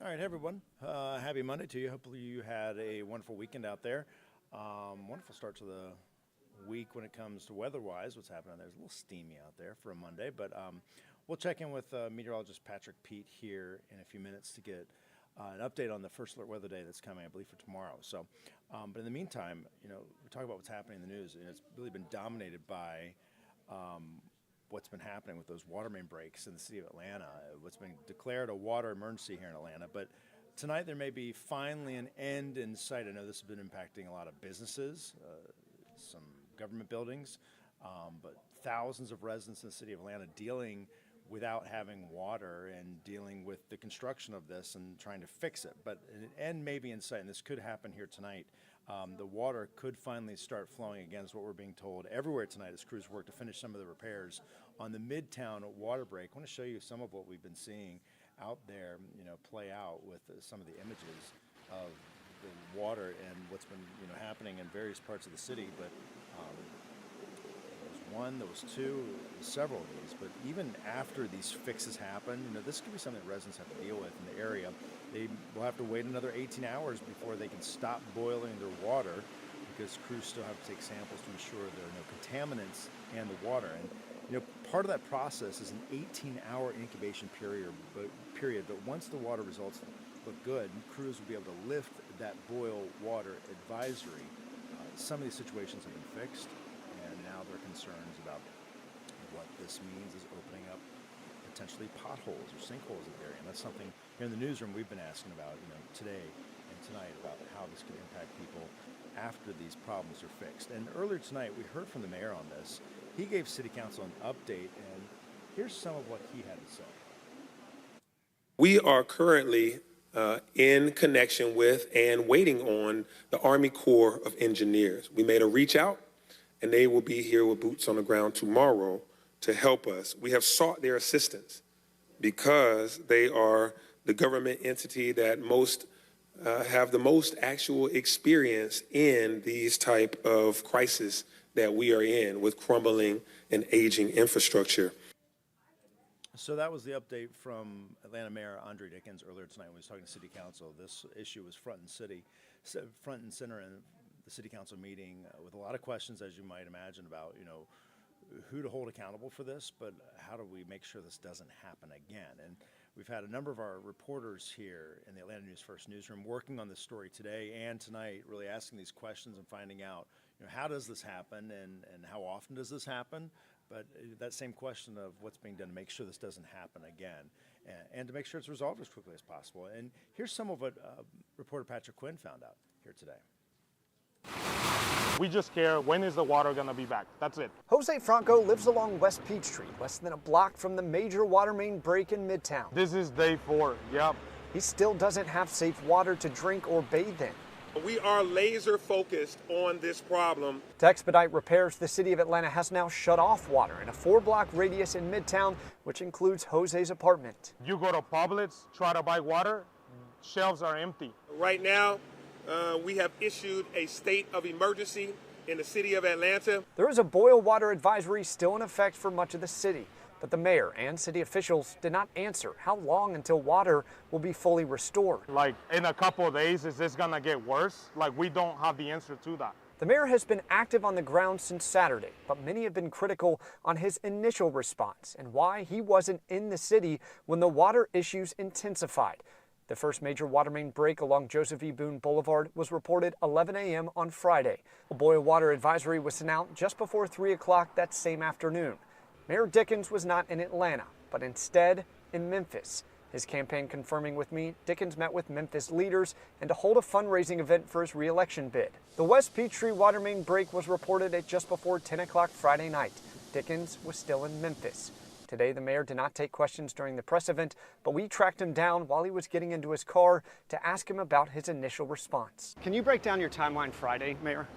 All right, everyone. Happy Monday to you. Hopefully, you had a wonderful weekend out there. Wonderful start to the week when it comes to weather-wise. What's happening there? It's a little steamy out there for a Monday, but we'll check in with meteorologist Patrick Pete here in a few minutes to get an update on the first alert weather day that's coming, I believe, for tomorrow. So, but in the meantime, we talk about what's happening in the news, and it's really been dominated by what's been happening with those water main breaks in the city of Atlanta, what's been declared a water emergency here in Atlanta. But tonight there may be finally an end in sight. I know this has been impacting a lot of businesses, some government buildings, but thousands of residents in the city of Atlanta dealing without having water and dealing with the construction of this and trying to fix it. But an end may be in sight, and this could happen here tonight. The water could finally start flowing again, is what we're being told everywhere tonight as crews work to finish some of the repairs on the Midtown water break. I want to show you some of what we've been seeing out there, play out with some of the images of the water and what's been, happening in various parts of the city. But there was one, there was two, several of these. But even after these fixes happen, this could be something that residents have to deal with in the area. They will have to wait another 18 hours before they can stop boiling their water, because crews still have to take samples to ensure there are no contaminants in the water. And part of that process is an 18-hour incubation period. But once the water results look good, crews will be able to lift that boil water advisory. Some of these situations have been fixed, and now there are concerns about what this means is opening up potentially potholes or sinkholes in the area. And that's something here in the newsroom we've been asking about, today and tonight, about how this could impact people after these problems are fixed. And earlier tonight, we heard from the mayor on this. He gave City Council an update, and here's some of what he had to say. We are currently in connection with and waiting on the Army Corps of Engineers. We made a reach out, and they will be here with boots on the ground tomorrow to help us. We have sought their assistance because they are the government entity that have the most actual experience in these type of crises that we are in with crumbling and aging infrastructure. So that was the update from Atlanta Mayor Andre Dickens earlier tonight when he was talking to City Council. This issue was front and center in the City Council meeting, with a lot of questions, as you might imagine, about who to hold accountable for this, but how do we make sure this doesn't happen again? And we've had a number of our reporters here in the Atlanta News First newsroom working on this story today and tonight, really asking these questions and finding out, how does this happen and how often does this happen? But that same question of what's being done to make sure this doesn't happen again, and to make sure it's resolved as quickly as possible. And here's some of what reporter Patrick Quinn found out here today. We just care, when is the water going to be back? That's it. Jose Franco lives along West Peachtree, less than a block from the major water main break in Midtown. This is day 4, yep. He still doesn't have safe water to drink or bathe in. We are laser focused on this problem. To expedite repairs, the city of Atlanta has now shut off water in a 4-block radius in Midtown, which includes Jose's apartment. You go to Publix, try to buy water, shelves are empty. Right now, we have issued a state of emergency in the city of Atlanta. There is a boil water advisory still in effect for much of the city, but the mayor and city officials did not answer how long until water will be fully restored. Like, in a couple of days, is this gonna get worse? Like, we don't have the answer to that. The mayor has been active on the ground since Saturday, but many have been critical on his initial response and why he wasn't in the city when the water issues intensified. The first major water main break along Joseph E. Boone Boulevard was reported 11 a.m. on Friday. A boil water advisory was sent out just before 3 o'clock that same afternoon. Mayor Dickens was not in Atlanta, but instead in Memphis. His campaign confirming with me, Dickens met with Memphis leaders and to hold a fundraising event for his re-election bid. The West Peachtree water main break was reported at just before 10 o'clock Friday night. Dickens was still in Memphis. Today, the mayor did not take questions during the press event, but we tracked him down while he was getting into his car to ask him about his initial response. Can you break down your timeline Friday, Mayor?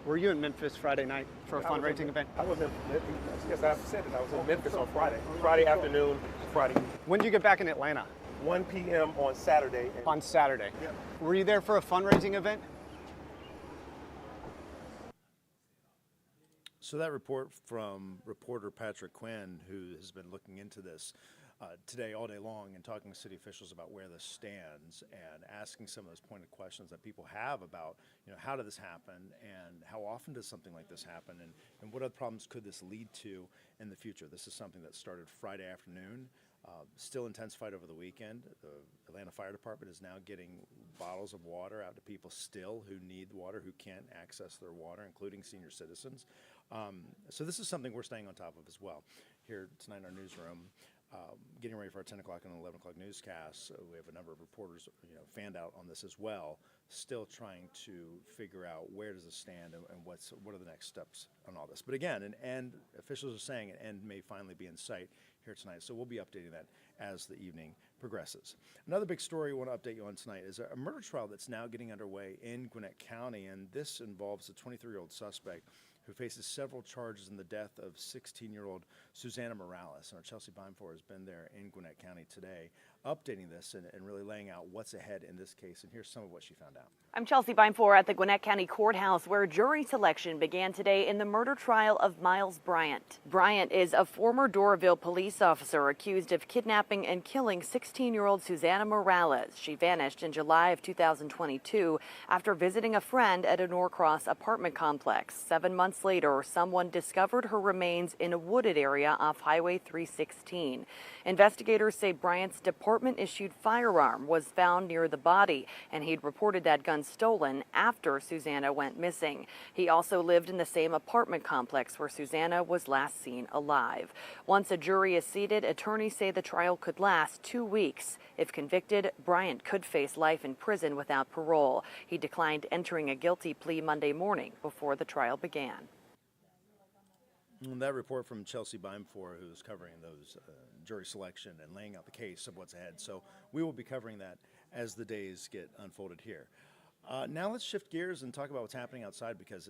Were you in Memphis Friday night for a fundraising event? I was in Memphis. Yes, I said it. I was in Memphis on Friday. Friday afternoon, Friday. When did you get back in Atlanta? 1 p.m. on Saturday. On Saturday. Yeah. Were you there for a fundraising event? So that report from reporter Patrick Quinn, who has been looking into this, today all day long and talking to city officials about where this stands and asking some of those pointed questions that people have about, how did this happen and how often does something like this happen and what other problems could this lead to in the future. This is something that started Friday afternoon. Still intensified over the weekend. The Atlanta Fire Department is now getting bottles of water out to people still who need water, who can't access their water, including senior citizens. So this is something we're staying on top of as well. Here tonight in our newsroom, getting ready for our 10 o'clock and 11 o'clock newscasts, we have a number of reporters fanned out on this as well, still trying to figure out where does this stand and what are the next steps on all this. But again, an end, officials are saying an end may finally be in sight here tonight, so we'll be updating that as the evening progresses. Another big story we want to update you on tonight is a murder trial that's now getting underway in Gwinnett County, and this involves a 23-year-old suspect who faces several charges in the death of 16-year-old Susanna Morales. And our Chelsea Beimfor has been there in Gwinnett County today, updating this and really laying out what's ahead in this case. And here's some of what she found out. I'm Chelsea Beimfor at the Gwinnett County Courthouse, where jury selection began today in the murder trial of Miles Bryant. Bryant is a former Doraville police officer accused of kidnapping and killing 16-year-old Susanna Morales. She vanished in July of 2022 after visiting a friend at a Norcross apartment complex. 7 months later, someone discovered her remains in a wooded area off Highway 316. Investigators say Bryant's department-issued firearm was found near the body, and he'd reported that gun stolen after Susanna went missing. He also lived in the same apartment complex where Susanna was last seen alive. Once a jury is seated, attorneys say the trial could last 2 weeks. If convicted, Bryant could face life in prison without parole. He declined entering a guilty plea Monday morning before the trial began. And that report from Chelsea Beimfor, who's covering those jury selection and laying out the case of what's ahead. So we will be covering that as the days get unfolded here. Now let's shift gears and talk about what's happening outside because,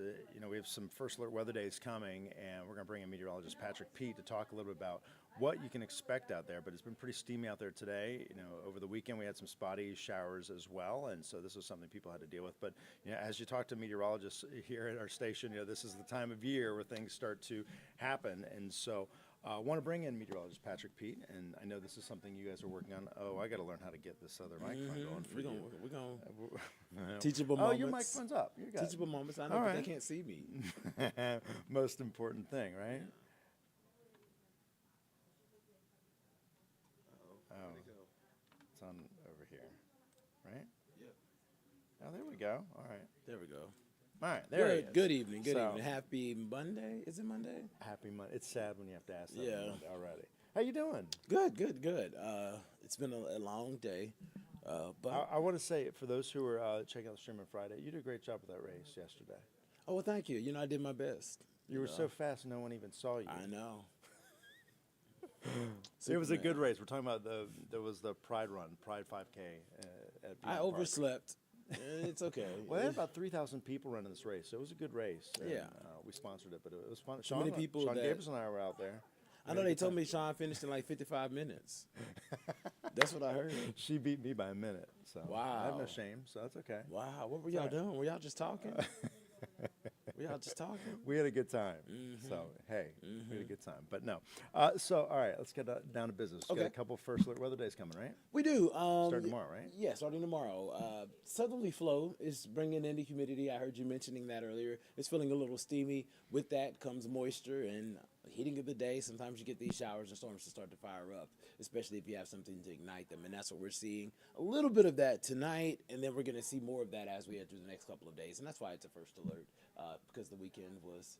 we have some first alert weather days coming, and we're going to bring in meteorologist Patrick Pete to talk a little bit about what you can expect out there. But it's been pretty steamy out there today. Over the weekend we had some spotty showers as well, and so this was something people had to deal with. But as you talk to meteorologists here at our station, this is the time of year where things start to happen, and so I want to bring in meteorologist Patrick Pete, and I know this is something you guys are working on. Oh, I got to learn how to get this other microphone going for you. We're going teachable moments. Oh, your microphone's up. You got teachable moments. I know, All but right. they can't see me. Most important thing, right? Oh, it's on over here, right? Yep. Oh, there we go. All right. There we go. All right, there it is. Good evening. Good So- evening. Happy Monday. Is it Monday? Happy Monday. It's sad when you have to ask that Yeah. already. How you doing? Good. It's been a long day, but I want to say, for those who were checking out the stream on Friday, you did a great job with that race yesterday. oh well, thank you. I did my best. You were so fast, no one even saw you. I know. It was a Superman. good race. We're talking about there was the Pride Run, Pride 5K at I Beacon Park. overslept. It's okay. Well, they had about 3,000 people running this race, so it was a good race. And, Yeah. we sponsored it, but it was fun. So many people Sean that- Gabers and I were out there. I know they told me Sean finished in like 55 minutes. That's what I heard. She beat me by a minute, so I have no Wow. shame, so that's okay. Wow, what were y'all doing? Were y'all just talking? Were y'all just talking? We had a good time. Mm-hmm. So, hey, we had a good time. But no. So, all right, let's get down to business. We got Okay. a couple first alert weather days coming, right? We do. Starting tomorrow, right? Yeah, starting tomorrow. Southerly flow is bringing in the humidity. I heard you mentioning that earlier. It's feeling a little steamy. With that comes moisture and heating of the day. Sometimes you get these showers and storms to start to fire up, especially if you have something to ignite them. And that's what we're seeing. A little bit of that tonight, and then we're going to see more of that as we head through the next couple of days. And that's why it's a first alert, because the weekend was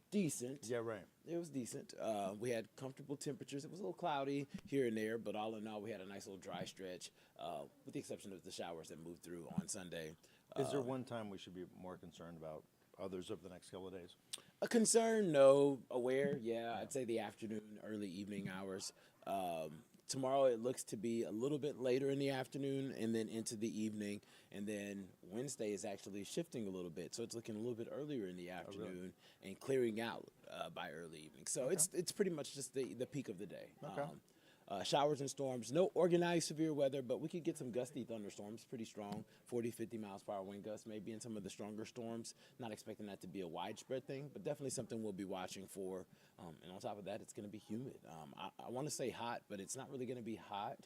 decent. Yeah, right. It was decent. We had comfortable temperatures. It was a little cloudy here and there, but all in all, we had a nice little dry stretch, with the exception of the showers that moved through on Sunday. Is there one time we should be more concerned about others over the next couple of days? A concern, no. Aware, yeah. I'd say the afternoon, early evening hours. Tomorrow it looks to be a little bit later in the afternoon and then into the evening. And then Wednesday is actually shifting a little bit. So it's looking a little bit earlier in the afternoon and clearing out by early evening. So it's pretty much just the peak of the day. Okay. showers and storms, no organized severe weather, but we could get some gusty thunderstorms, pretty strong, 40, 50 miles per hour wind gusts, maybe in some of the stronger storms. Not expecting that to be a widespread thing, but definitely something we'll be watching for. And on top of that, it's going to be humid. I want to say hot, but it's not really going to be hot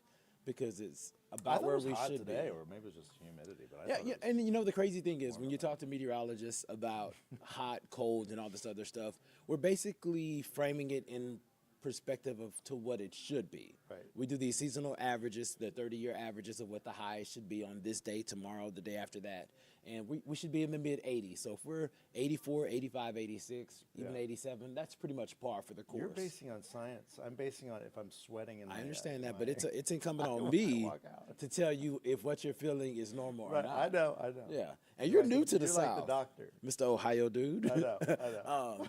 because it's I about thought it where was we hot should today, be. or maybe it was just humidity. But I Yeah, thought yeah, it was, and you know the crazy thing is when you talk to meteorologists about hot, cold, and all this other stuff, we're basically framing it in perspective of to what it should be. Right. We do these seasonal averages, the 30-year averages of what the highs should be on this day, tomorrow, the day after that, and we should be in the mid 80s. So if we're 84, 85, 86, even 87, that's pretty much par for the course. you're basing on science. I'm basing on if I'm sweating. In I my, understand that, my, but it's incumbent on when I me walk out. to tell you if what you're feeling is normal or Right, not. I know. Yeah, and you're new to the you're South, like the doctor. Mr. Ohio dude. I know.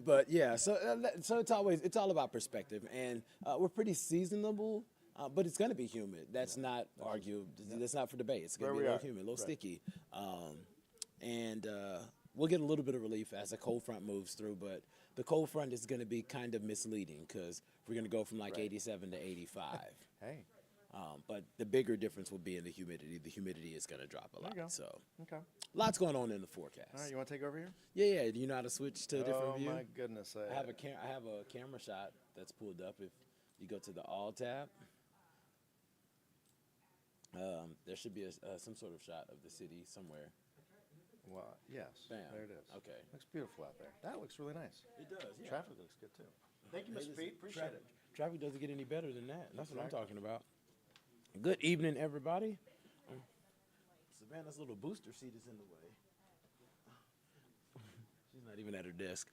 But yeah, so it's all about perspective, and we're pretty seasonable. But it's going to be humid. That's not argued. That's not for debate. It's going to be a little humid, a little sticky. And we'll get a little bit of relief as the cold front moves through, but the cold front is going to be kind of misleading because we're going to go from like 87 to 85. Hey. But the bigger difference will be in the humidity. The humidity is going to drop a lot. you go. So Okay. lots going on in the forecast. All right. You want to take over here? Yeah. Do you know how to switch to a different view? Oh my goodness. I have a camera shot that's pulled up. If you go to the All tab, there should be some sort of shot of the city somewhere. Well, yes. Bam. There it is. Okay. Looks beautiful out there. That looks really nice. It does. Yeah. Traffic looks good too. Thank you, Mr. Pete. Appreciate it. Traffic doesn't get any better than that. That's what I'm talking about. Good evening, everybody. Savannah's little booster seat is in the way. She's not even at her desk.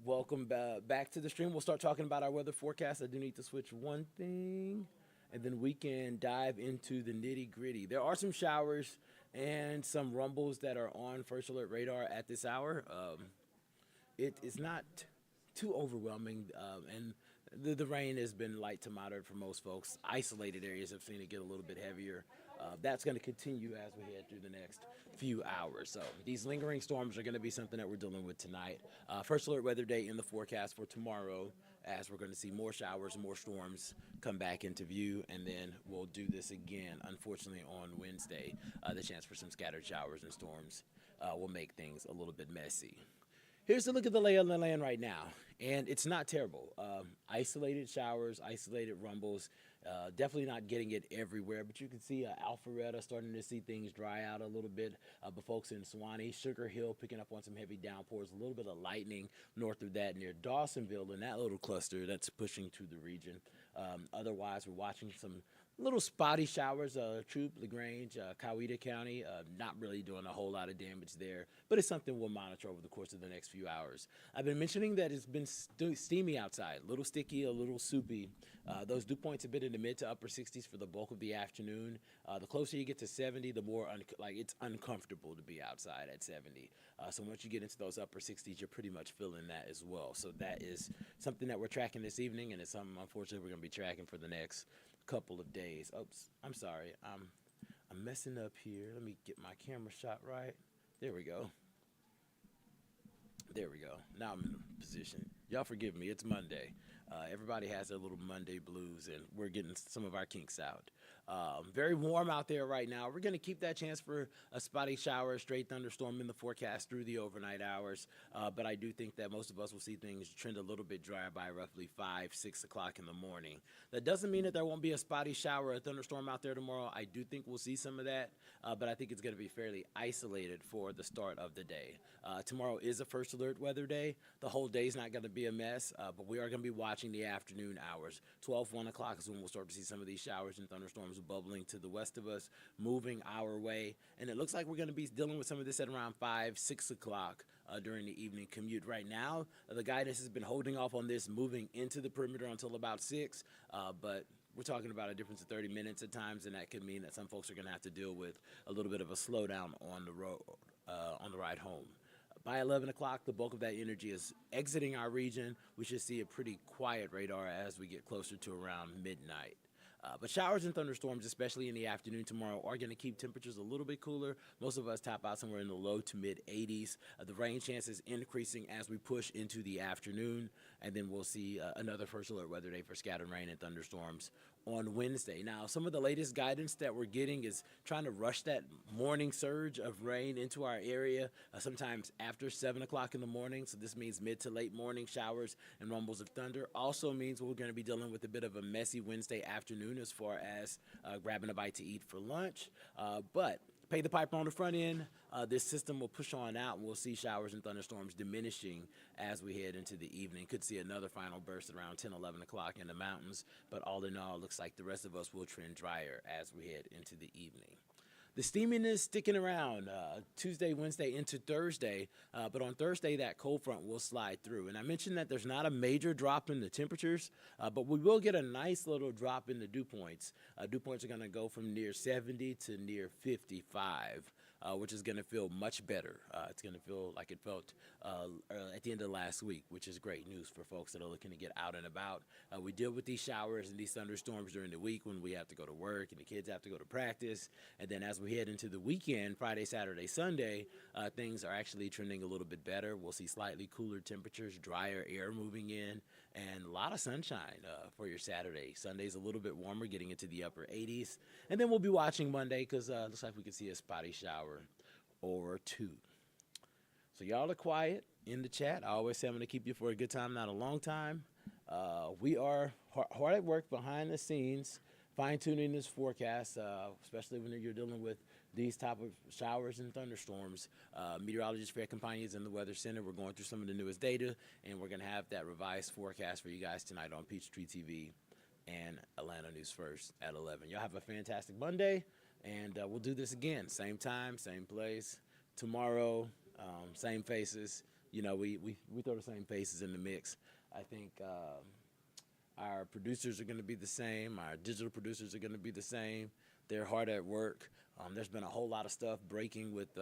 Welcome back to the stream. We'll start talking about our weather forecast. I do need to switch one thing, and then we can dive into the nitty-gritty. There are some showers and some rumbles that are on First Alert radar at this hour. It is not too overwhelming, and the rain has been light to moderate for most folks. Isolated areas have seen it get a little bit heavier. That's going to continue as we head through the next few hours. So these lingering storms are going to be something that we're dealing with tonight. First Alert weather day in the forecast for tomorrow, as we're going to see more showers, more storms come back into view, and then we'll do this again, unfortunately, on Wednesday. The chance for some scattered showers and storms will make things a little bit messy. Here's a look at the lay of the land right now, and it's not terrible. Isolated showers, isolated rumbles, definitely not getting it everywhere, but you can see Alpharetta starting to see things dry out a little bit. But folks in Suwannee, Sugar Hill picking up on some heavy downpours, a little bit of lightning north of that near Dawsonville in that little cluster that's pushing to the region. Otherwise, we're watching some little spotty showers, Troop, LaGrange, Coweta County, not really doing a whole lot of damage there, but it's something we'll monitor over the course of the next few hours. I've been mentioning that it's been steamy outside, a little sticky, a little soupy. Those dew points have been in the mid to upper 60s for the bulk of the afternoon. The closer you get to 70, the more it's uncomfortable to be outside at 70. So once you get into those upper 60s, you're pretty much feeling that as well. So that is something that we're tracking this evening, and it's something, unfortunately, we're going to be tracking for the next couple of days. Oops, I'm sorry. I'm messing up here. Let me get my camera shot right. There we go. There we go. Now I'm in a position. Y'all forgive me. It's Monday. Everybody has their little Monday blues, and we're getting some of our kinks out. Very warm out there right now. We're going to keep that chance for a spotty shower, straight thunderstorm in the forecast through the overnight hours. But I do think that most of us will see things trend a little bit drier by roughly 5, 6 o'clock in the morning. That doesn't mean that there won't be a spotty shower or a thunderstorm out there tomorrow. I do think we'll see some of that, but I think it's going to be fairly isolated for the start of the day. Tomorrow is a First Alert weather day. The whole day is not going to be a mess, but we are going to be watching the afternoon hours. 12, 1 o'clock is when we'll start to see some of these showers and thunderstorms bubbling to the west of us, moving our way. And it looks like we're going to be dealing with some of this at around 5, 6 o'clock during the evening commute. Right now, the guidance has been holding off on this moving into the perimeter until about 6, but we're talking about a difference of 30 minutes at times, and that could mean that some folks are going to have to deal with a little bit of a slowdown on the road, on the ride home. By 11 o'clock, the bulk of that energy is exiting our region. We should see a pretty quiet radar as we get closer to around midnight. But showers and thunderstorms, especially in the afternoon tomorrow, are going to keep temperatures a little bit cooler. Most of us top out somewhere in the low to mid 80s. The rain chances increasing as we push into the afternoon, and then we'll see another first alert weather day for scattered rain and thunderstorms on Wednesday. Now, some of the latest guidance that we're getting is trying to rush that morning surge of rain into our area, sometimes after 7 o'clock in the morning. So this means mid to late morning showers and rumbles of thunder. Also means we're going to be dealing with a bit of a messy Wednesday afternoon as far as grabbing a bite to eat for lunch. But pay the piper on the front end. This system will push on out, and we'll see showers and thunderstorms diminishing as we head into the evening. Could see another final burst around 10, 11 o'clock in the mountains, but all in all, it looks like the rest of us will trend drier as we head into the evening. The steaminess sticking around Tuesday, Wednesday into Thursday, but on Thursday that cold front will slide through. And I mentioned that there's not a major drop in the temperatures, but we will get a nice little drop in the dew points. Dew points are going to go from near 70 to near 55. Which is going to feel much better. It's going to feel like it felt at the end of last week, which is great news for folks that are looking to get out and about. We deal with these showers and these thunderstorms during the week when we have to go to work and the kids have to go to practice. And then as we head into the weekend, Friday, Saturday, Sunday, things are actually trending a little bit better. We'll see slightly cooler temperatures, drier air moving in, and a lot of sunshine for your Saturday. Sunday's a little bit warmer, getting into the upper 80s. And then we'll be watching Monday because it looks like we could see a spotty shower or two. So y'all are quiet in the chat. I always say I'm going to keep you for a good time, not a long time. We are hard at work behind the scenes, fine-tuning this forecast, especially when you're dealing with these type of showers and thunderstorms. Meteorologist Fred Campagna is in the Weather Center. We're going through some of the newest data, and we're going to have that revised forecast for you guys tonight on Peachtree TV and Atlanta News First at 11. Y'all have a fantastic Monday. And we'll do this again, same time, same place, tomorrow, same faces. You know, we throw the same faces in the mix. I think our producers are going to be the same. Our digital producers are going to be the same. They're hard at work. There's been a whole lot of stuff breaking with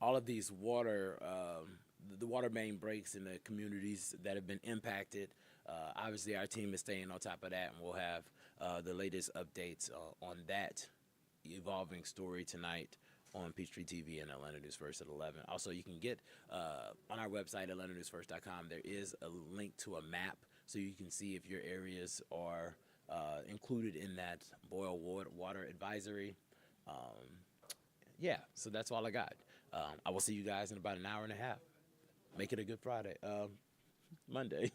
all of these the water main breaks in the communities that have been impacted. Obviously, our team is staying on top of that, and we'll have the latest updates on that evolving story tonight on Peachtree TV and Atlanta News First at 11. Also, you can get on our website, atlantanewsfirst.com, there is a link to a map so you can see if your areas are included in that boil water advisory. Yeah, so that's all I got. I will see you guys in about an hour and a half. Make it a good Friday, Monday.